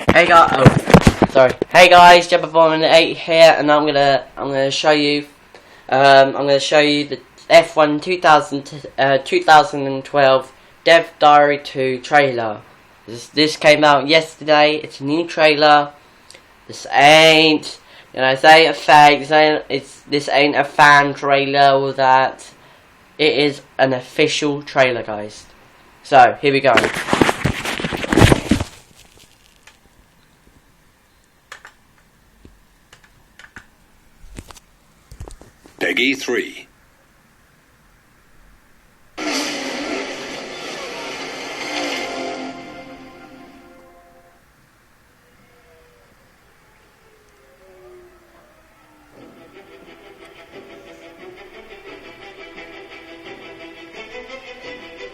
Hey guys, Jababoy 8 here, and I'm gonna show you the F1 2012 Dev Diary 2 trailer. This came out yesterday. It's a new trailer. This ain't, this ain't a fake. This ain't a fan trailer or that. It is an official trailer, guys. So here we go. Peggy 3.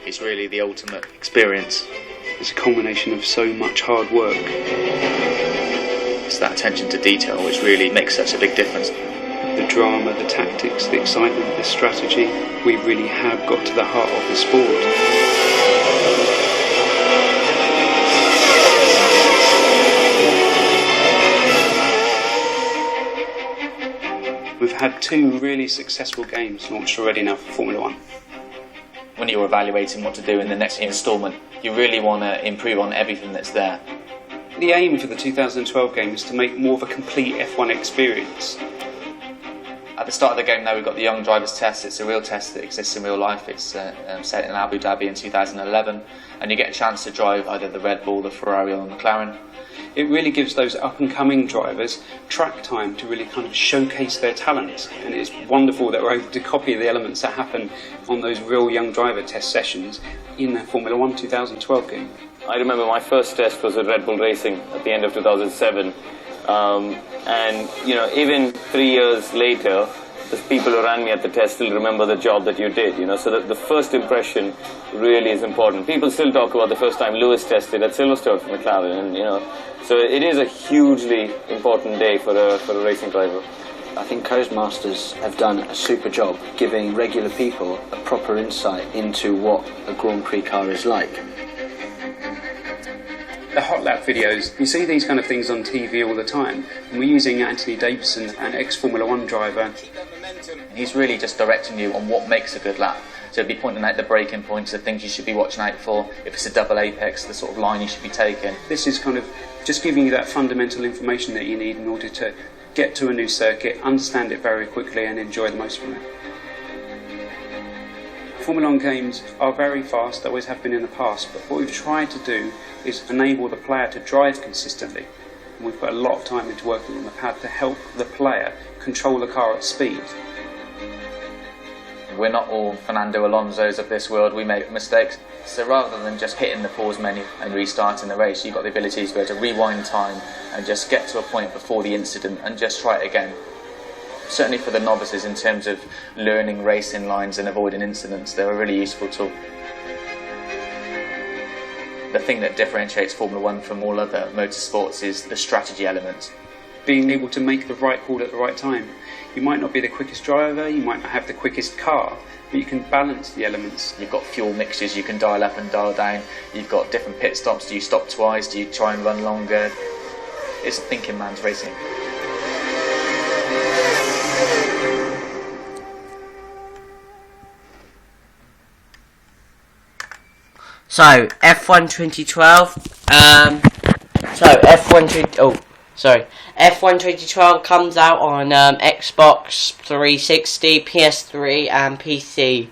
It's really the ultimate experience. It's a culmination of so much hard work. It's that attention to detail which really makes such a big difference. The drama, the tactics, the excitement, the strategy, we really have got to the heart of the sport. We've had 2 really successful games launched already now for Formula 1. When you're evaluating what to do in the next instalment, you really want to improve on everything that's there. The aim for the 2012 game is to make more of a complete F1 experience. At the start of the game now we've got the Young Drivers Test. It's a real test that exists in real life. It's set in Abu Dhabi in 2011, and you get a chance to drive either the Red Bull, the Ferrari or the McLaren. It really gives those up-and-coming drivers track time to really kind of showcase their talent, and it's wonderful that we're able to copy the elements that happen on those real young driver test sessions in the Formula 1 2012 game. I remember my first test was with Red Bull Racing at the end of 2007, and even 3 years later, the people who ran me at the test still remember the job that you did, so that the first impression really is important. People still talk about the first time Lewis tested at Silverstone for McLaren, and so it is a hugely important day for a racing driver. I think Codemasters have done a super job giving regular people a proper insight into what a Grand Prix car is like. The hot lap videos, you see these kind of things on TV all the time, and we're using Anthony Davidson, an ex-Formula 1 driver. He's really just directing you on what makes a good lap. So he'll be pointing out the braking points, the things you should be watching out for. If it's a double apex, the sort of line you should be taking. This is kind of just giving you that fundamental information that you need in order to get to a new circuit, understand it very quickly and enjoy the most from it. Formula 1 games are very fast, always have been in the past, but what we've tried to do is enable the player to drive consistently. And we've put a lot of time into working on the pad to help the player control the car at speed. We're not all Fernando Alonso's of this world, we make mistakes. So rather than just hitting the pause menu and restarting the race, you've got the ability to be able to rewind time and just get to a point before the incident and just try it again. Certainly for the novices in terms of learning racing lines and avoiding incidents, they're a really useful tool. The thing that differentiates Formula 1 from all other motorsports is the strategy element. Being able to make the right call at the right time. You might not be the quickest driver, you might not have the quickest car, but you can balance the elements. You've got fuel mixtures you can dial up and dial down. You've got different pit stops. Do you stop twice? Do you try and run longer? It's a thinking man's racing. So F1 2012. F1 2012 comes out on Xbox 360, PS3, and PC.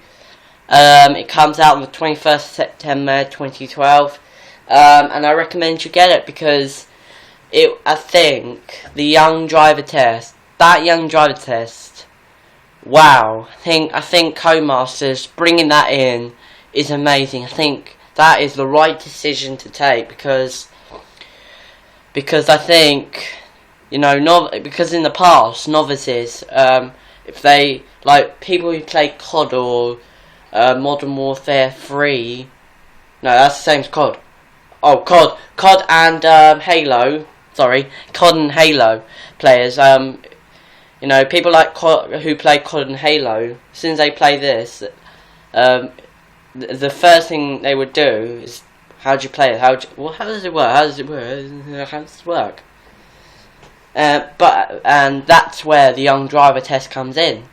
It comes out on the 21st September 2012, and I recommend you get it because I think the young driver test, wow! I think Codemasters bringing that in is amazing. I think that is the right decision to take because I think, because in the past, novices, if they, like people who play COD or Modern Warfare 3, no, that's the same as COD. Oh, COD and Halo, COD and Halo players, people like who play COD and Halo, as soon as they play this, the first thing they would do is How do you play it? How does it work? How does it work? How does it work? And that's where the young driver test comes in,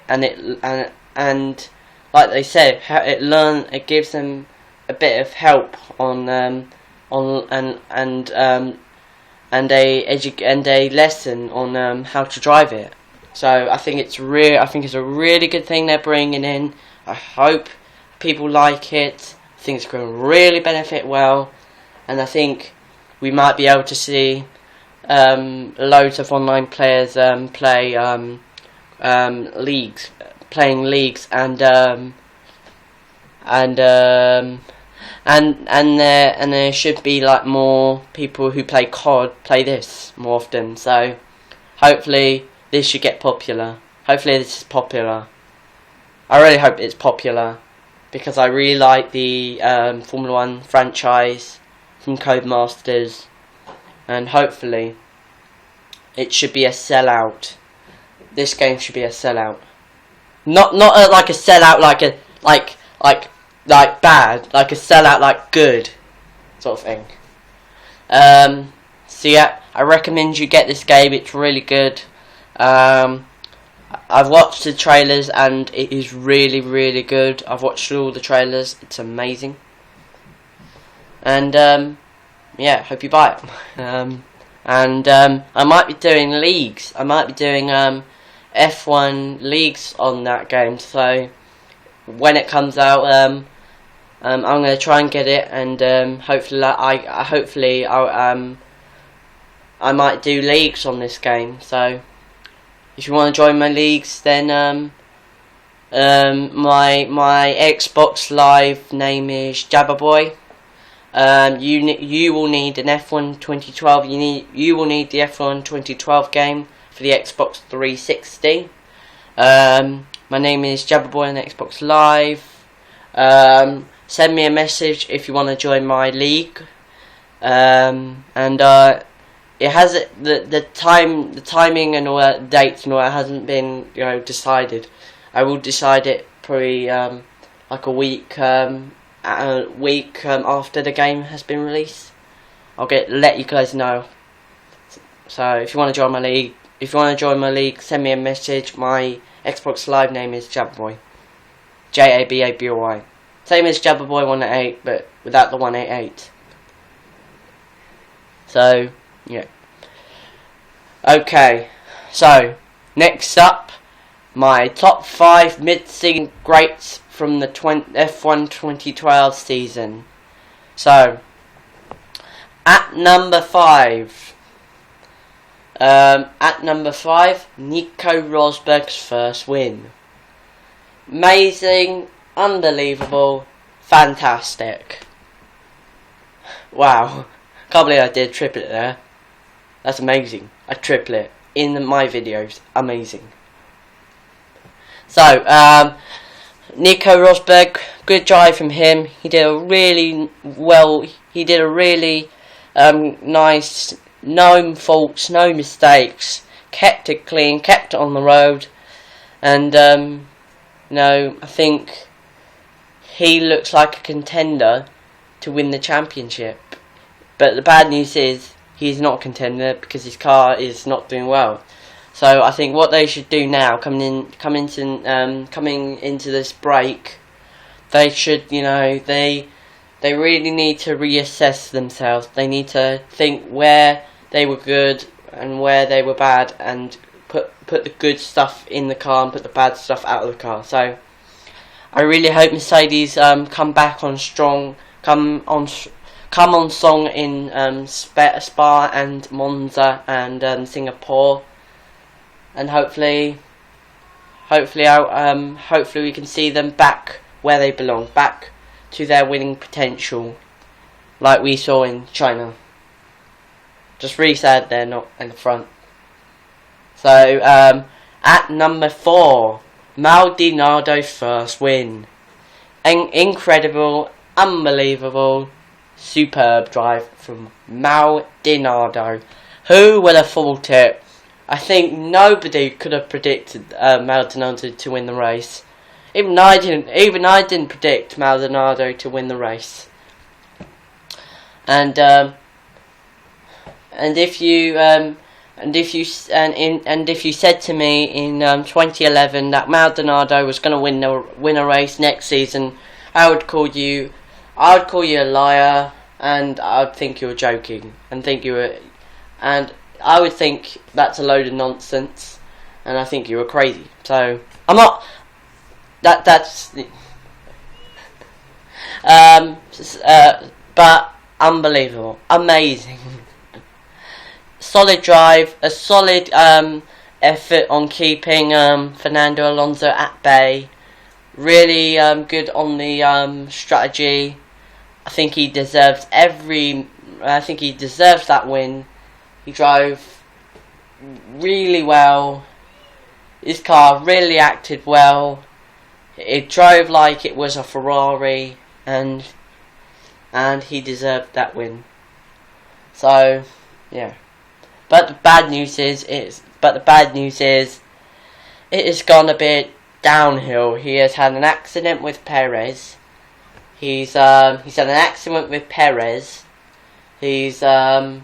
and like they said, it gives them a bit of help on a lesson on how to drive it. So I think it's a really good thing they're bringing in. I hope people like it. I think it's going to really benefit well, and I think we might be able to see loads of online players playing leagues, and there should be like more people who play COD play this more often. So hopefully this should get popular. Hopefully this is popular. I really hope it's popular, because I really like the Formula 1 franchise from Codemasters, and hopefully it should be a sellout. This game should be a sellout. Not like a sellout like bad, like a sellout like good sort of thing. So yeah, I recommend you get this game. It's really good. I've watched the trailers and it is really, really good. I've watched all the trailers. It's amazing. And yeah, hope you buy it. I might be doing leagues. I might be doing F1 leagues on that game. So when it comes out, I'm going to try and get it, and hopefully I might do leagues on this game. So if you want to join my leagues, then my Xbox Live name is Jababoy. You will need an F1 2012. You will need the F1 2012 game for the Xbox 360. My name is Jababoy on Xbox Live. Send me a message if you want to join my league. It has the timing and all that, dates and all that hasn't been decided. I will decide it probably like a week after the game has been released. I'll let you guys know. So if you want to join my league, send me a message. My Xbox Live name is Jababoy, Jababoy. Same as Jababoy 188, but without the 188. So yeah. Okay. So next up, my top 5 mid-season greats from the F1 2012 season. So at number 5. Nico Rosberg's first win. Amazing, unbelievable, fantastic. Wow, can't believe I did a triplet there. That's amazing. A triplet in my videos, amazing. So, Nico Rosberg, good drive from him. He did a really nice, no faults, no mistakes, kept it clean, kept it on the road, and I think he looks like a contender to win the championship. But the bad news is he's not a contender because his car is not doing well. So I think what they should do now, coming into this break, they should, they really need to reassess themselves. They need to think where they were good and where they were bad, and put the good stuff in the car and put the bad stuff out of the car. So I really hope Mercedes come on song in Spa and Monza and Singapore, and hopefully we can see them back where they belong, back to their winning potential, like we saw in China. Just really sad they're not in the front. So at number 4, Maldonado's first win. Incredible, unbelievable, superb drive from Maldonado. Who would have thought it? I think nobody could have predicted Maldonado to win the race. Even I didn't predict Maldonado to win the race. and if you said to me in 2011 that Maldonado was going to win a race next season, I would call you a liar, and I would think you were joking, and I would think that's a load of nonsense, and I think you were crazy. So I'm not. That's. But unbelievable, amazing, solid drive, a solid effort on keeping Fernando Alonso at bay. Really good on the strategy. I think he deserves that win. He drove really well. His car really acted well. It drove like it was a Ferrari, and he deserved that win. So, yeah. But the bad news is it has gone a bit downhill. He has had an accident with Perez. He's had an accident with Perez. He's also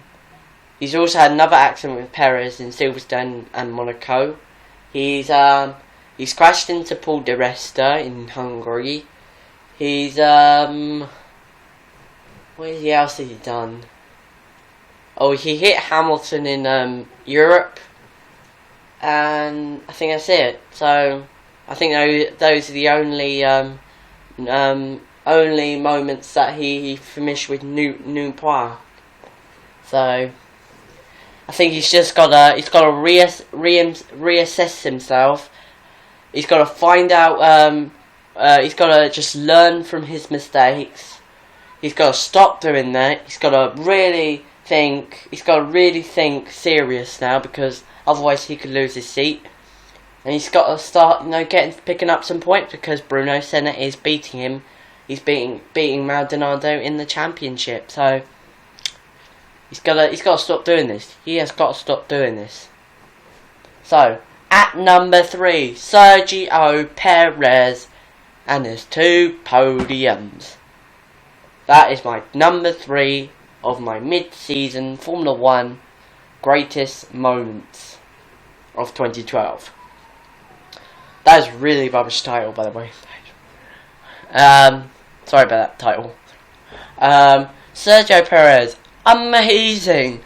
had another accident with Perez in Silverstone and Monaco. He's crashed into Paul di Resta in Hungary. What else has he done? Oh, he hit Hamilton in Europe, and I think that's it. So I think those are the only moments that he finished with new points. So I think he's got to reassess himself. He's got to find out. He's got to just learn from his mistakes. He's got to stop doing that. He's got to really think. He's got to really think serious now, because otherwise he could lose his seat. And he's got to start, picking up some points, because Bruno Senna is beating him. He's beating Maldonado in the championship. So he's got to stop doing this. He has got to stop doing this. So at number 3, Sergio Perez and his 2 podiums. That is my number 3 of my mid-season Formula 1 greatest moments of 2012. That is a really rubbish title, by the way. Sorry about that title. Sergio Perez, amazing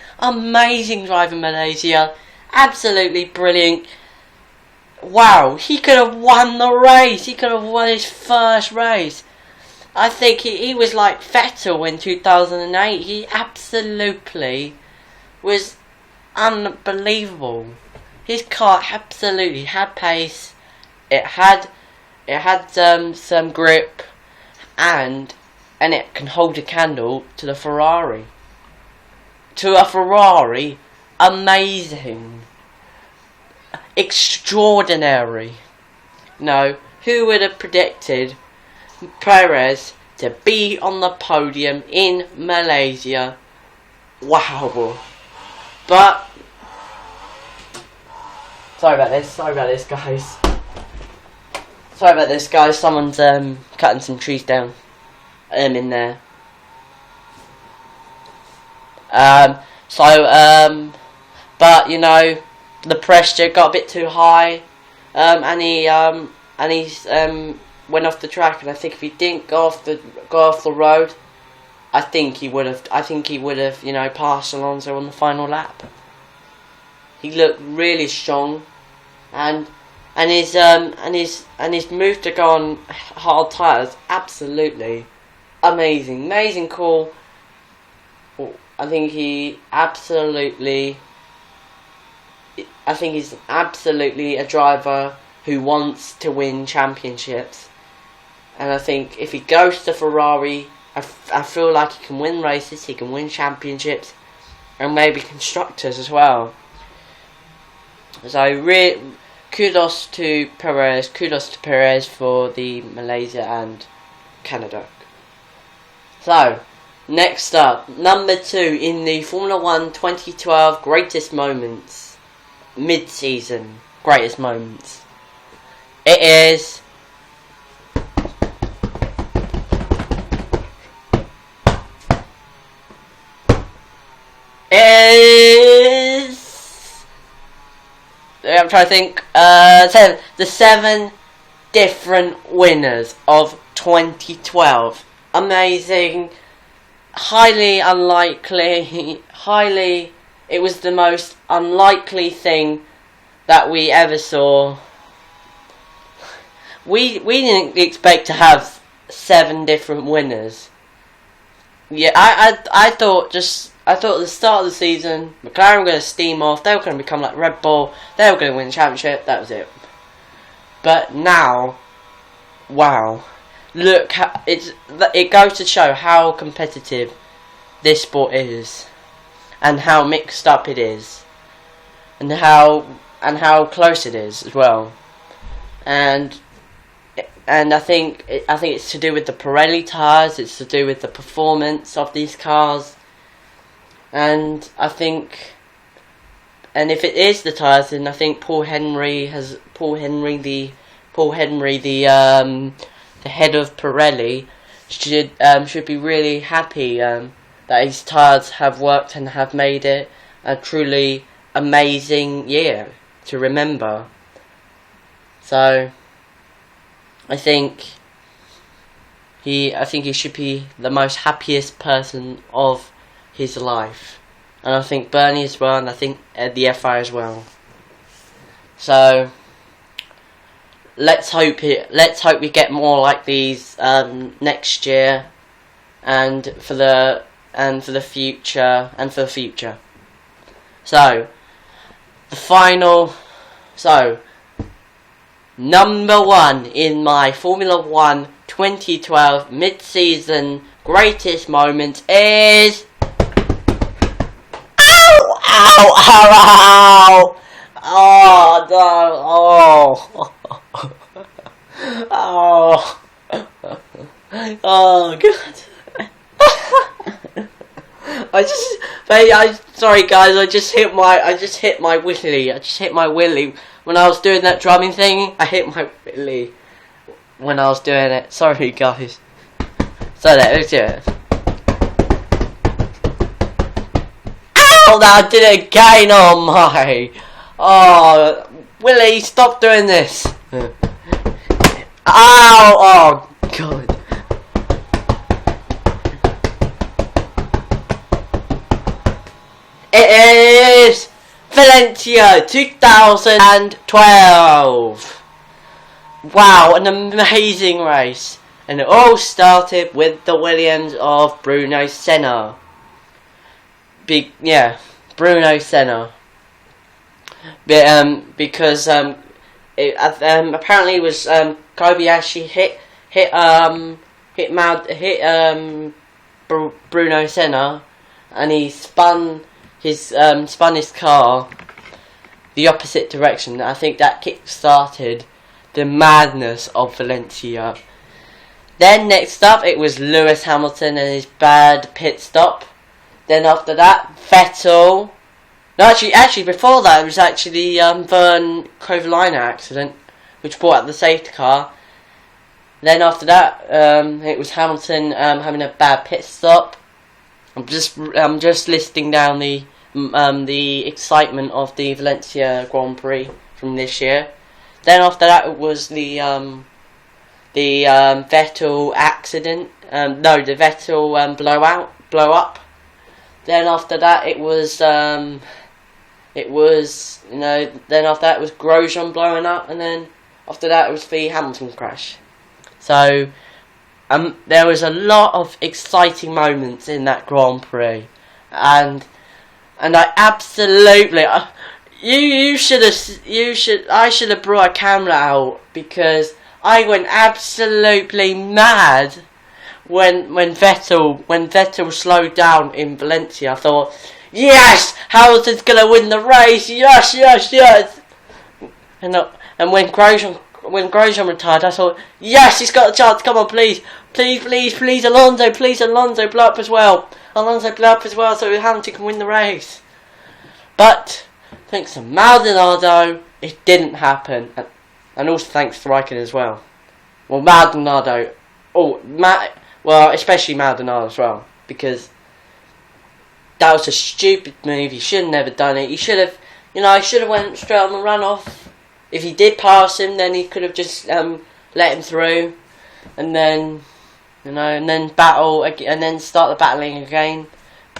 drive in Malaysia, absolutely brilliant. Wow, he could have won the race. He could have won his first race. I think he was like Vettel in 2008. He absolutely was unbelievable. His car absolutely had pace. It had some grip, and it can hold a candle to the Ferrari. To a Ferrari, amazing, extraordinary. No, who would have predicted Perez to be on the podium in Malaysia? Wow. But sorry about this guys. Someone's cutting some trees down in there. But the pressure got a bit too high, and he went off the track. And I think if he didn't go off the road, I think he would have passed Alonso on the final lap. He looked really strong, and his move to go on hard tyres, absolutely amazing call. I think he's absolutely a driver who wants to win championships. And I think if he goes to Ferrari, I feel like he can win races, he can win championships, and maybe constructors as well. So kudos to Perez for the Malaysia and Canada. So next up, number 2 in the Formula 1 2012 greatest moments, mid-season greatest moments. It is I'm trying to think. The 7 different winners of 2012. Amazing. Highly unlikely. It was the most unlikely thing that we ever saw. We didn't expect to have 7 different winners. Yeah, I thought at the start of the season, McLaren were going to steam off. They were going to become like Red Bull. They were going to win the championship. That was it. But now, wow, look, it goes to show how competitive this sport is, and how mixed up it is, and how close it is as well. And I think it's to do with the Pirelli tyres. It's to do with the performance of these cars. And if it is the tyres, then I think Paul Henry, the head of Pirelli, should be really happy that his tyres have worked and have made it a truly amazing year to remember. So I think he should be the most happiest person of his life, and I think Bernie as well, and I think the FI as well. So let's hope we get more like these next year, and for the future. So number 1 in my Formula 1 2012 mid-season greatest moment is... Ow! Ow! Oh, no! Oh! Oh, God! Sorry guys, I just hit my willy. When I was doing that drumming thing, I hit my willy when I was doing it. Sorry guys. So let's do it. Ow! I did it again! Oh my! Oh, Willie, stop doing this! Ow! Oh God! It is Valencia 2012. Wow, an amazing race. And it all started with the Williams of Bruno Senna. Bruno Senna. Because apparently it was Kobayashi hit Bruno Senna, and he spun his car the opposite direction. I think that kick-started the madness of Valencia. Then next up it was Lewis Hamilton and his bad pit stop. Then after that, Vettel. No, actually before that it was actually the Vern Kovalainen accident, which brought out the safety car. Then after that, it was Hamilton having a bad pit stop. I'm just listing down the excitement of the Valencia Grand Prix from this year. Then after that, it was the Vettel accident. The Vettel blow up. Then after that, it was then after that it was Grosjean blowing up, and then after that it was the Hamilton crash. So there was a lot of exciting moments in that Grand Prix, and I absolutely I should have brought a camera out, because I went absolutely mad when Vettel slowed down in Valencia. I thought, yes, Hamilton's gonna win the race. Yes. And when Grosjean retired, I thought, yes, he's got a chance. Come on, please, Alonso, blow up as well. So Hamilton can win the race. But thanks to Maldonado, it didn't happen, and also thanks to Raikkonen as well. Well, especially Maldonado as well, because that was a stupid move. He should have never done it. He should have You know, he should have went straight on the runoff. If he did pass him, then he could have just let him through, and then, you know, and then battle and then start the battling again.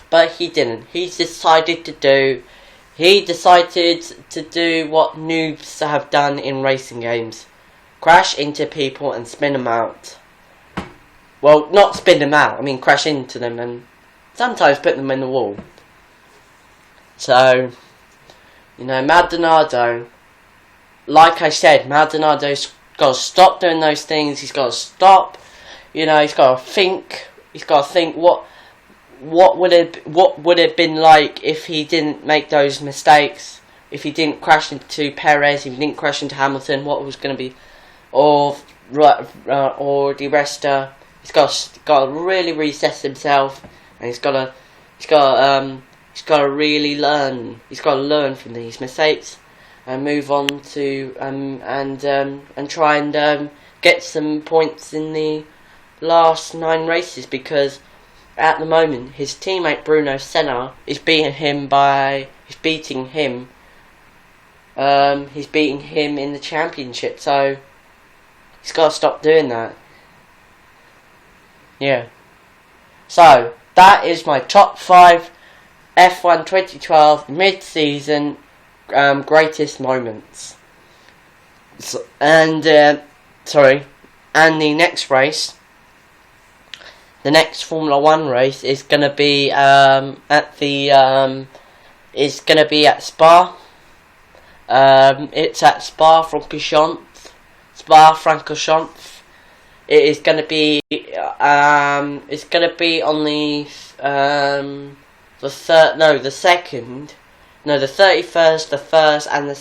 But he didn't. He decided to do what noobs have done in racing games: crash into people and spin them out. Well, not spin them out. I mean, crash into them and sometimes put them in the wall. So, you know, Maldonado, like I said, Maldonado's got to stop doing those things. He's got to stop. You know, he's got to think. He's got to think what would it been like if he didn't make those mistakes? If he didn't crash into Perez, if he didn't crash into Hamilton, what was going to be, or Di Resta? He's got to really reassess himself, and he's got to really learn. He's got to learn from these mistakes and move on to and try and get some points in the last 9 races, because at the moment his teammate Bruno Senna is beating him in the championship, so he's got to stop doing that. Yeah. So that is my top 5 F1 2012 mid-season greatest moments. And the next race, the next Formula 1 race is gonna be at Spa. It's at Spa-Francorchamps. It is gonna be on the 31st, the 1st, and the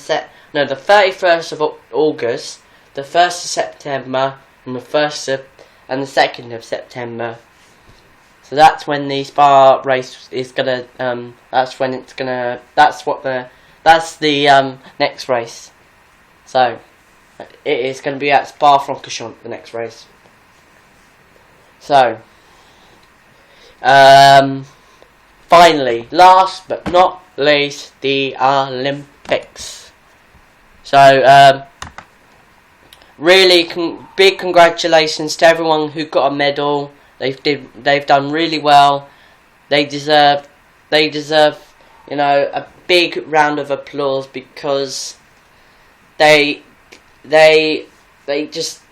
31st of August, the 1st of September, and the 2nd of September. So that's when the Spa race is gonna. That's the next race. So it is going to be at Spa-Francorchamps, the next race. So finally, last but not least, the Olympics. So really big congratulations to everyone who got a medal. They've done really well. They deserve you know, a big round of applause, because they just,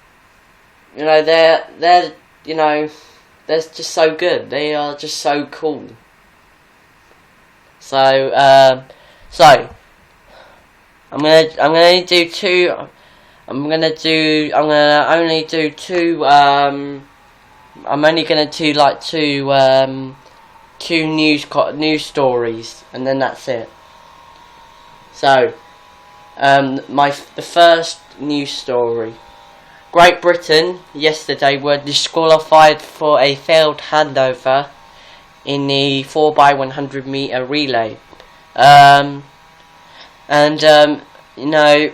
you know, they're you know, they're just so good. They are just so cool. So I'm gonna only do two. I'm only gonna do like two news stories, and then that's it. So the first news story: Great Britain yesterday were disqualified for a failed handover in the 4x100 meter relay, you know,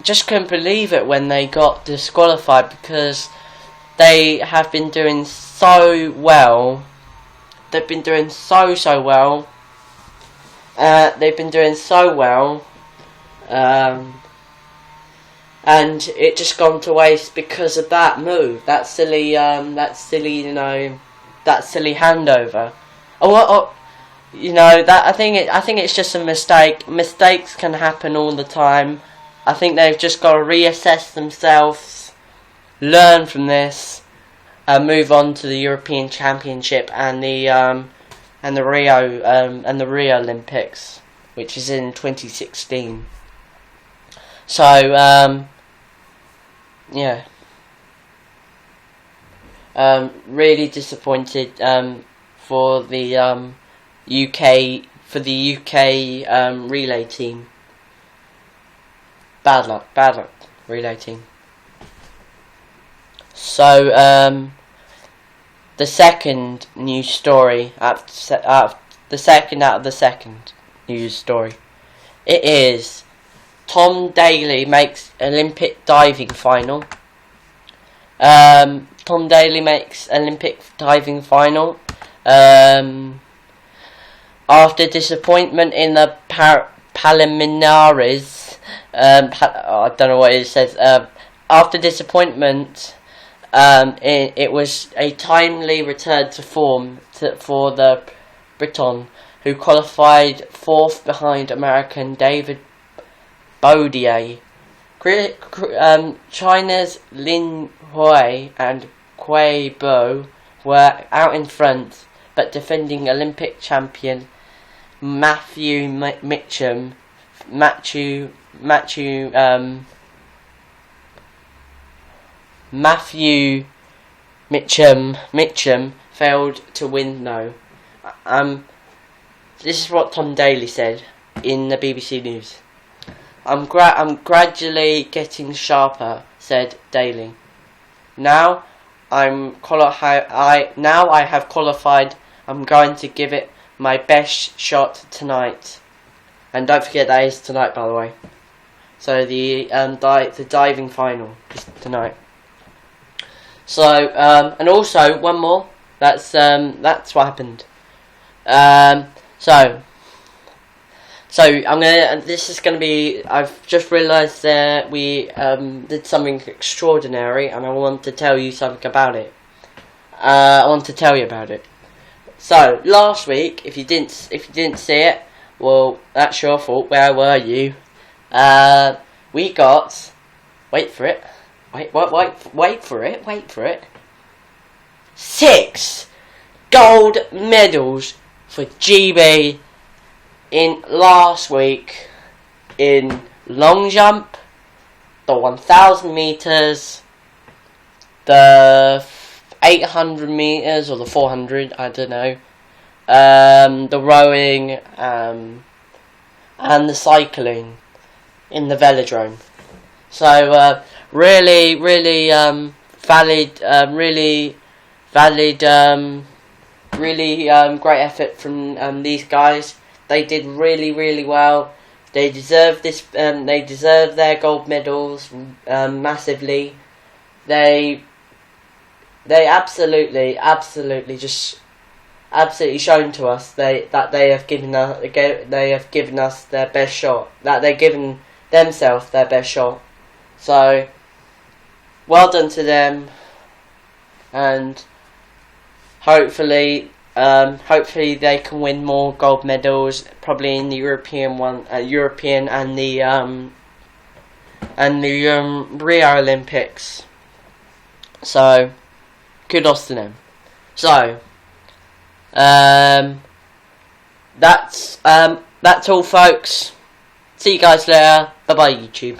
just couldn't believe it when they got disqualified, because they have been doing so well. They've been doing so well. And it just gone to waste because of that move, that silly handover. You know, that I think it's just a mistake. Mistakes can happen all the time. I think they've just got to reassess themselves, learn from this, and move on to the European Championship and the Rio Olympics, which is in 2016. So yeah, really disappointed for the UK relay team. Bad luck, relay team. So the second news story, the second news story, it is Tom Daley makes Olympic diving final. Tom Daley makes Olympic diving final. after disappointment in the preliminaries, I don't know what it says. After disappointment, it was a timely return to form for the Briton, who qualified 4th behind American David Boudier. China's Lin Hui and Kuei Bo were out in front, but defending Olympic champion Matthew Mitchum failed to win. This is what Tom Daly said in the BBC News. I'm gradually getting sharper, said Daly. Now I have qualified. I'm going to give it my best shot tonight. And don't forget that is tonight, by the way. So the diving final is tonight. So and also one more. That's what happened. So I'm gonna. This is gonna be. I've just realised that we did something extraordinary, and I want to tell you something about it. I want to tell you about it. So last week, if you didn't see it, well, that's your fault. Where were you? We got. Wait for it. Wait for it. 6 gold medals for GB in last week in long jump, the 1,000 meters, the 800 meters or the 400, I don't know, the rowing, and the cycling in the velodrome. So really valid, great effort from these guys. They did really well. They deserve this. They deserve their gold medals massively. They absolutely shown to us that they have given us their best shot. That they've given themselves their best shot. So well done to them, and hopefully they can win more gold medals, probably in the European and the Rio Olympics. So kudos to them. So that's all, folks. See you guys later. Bye bye, YouTube.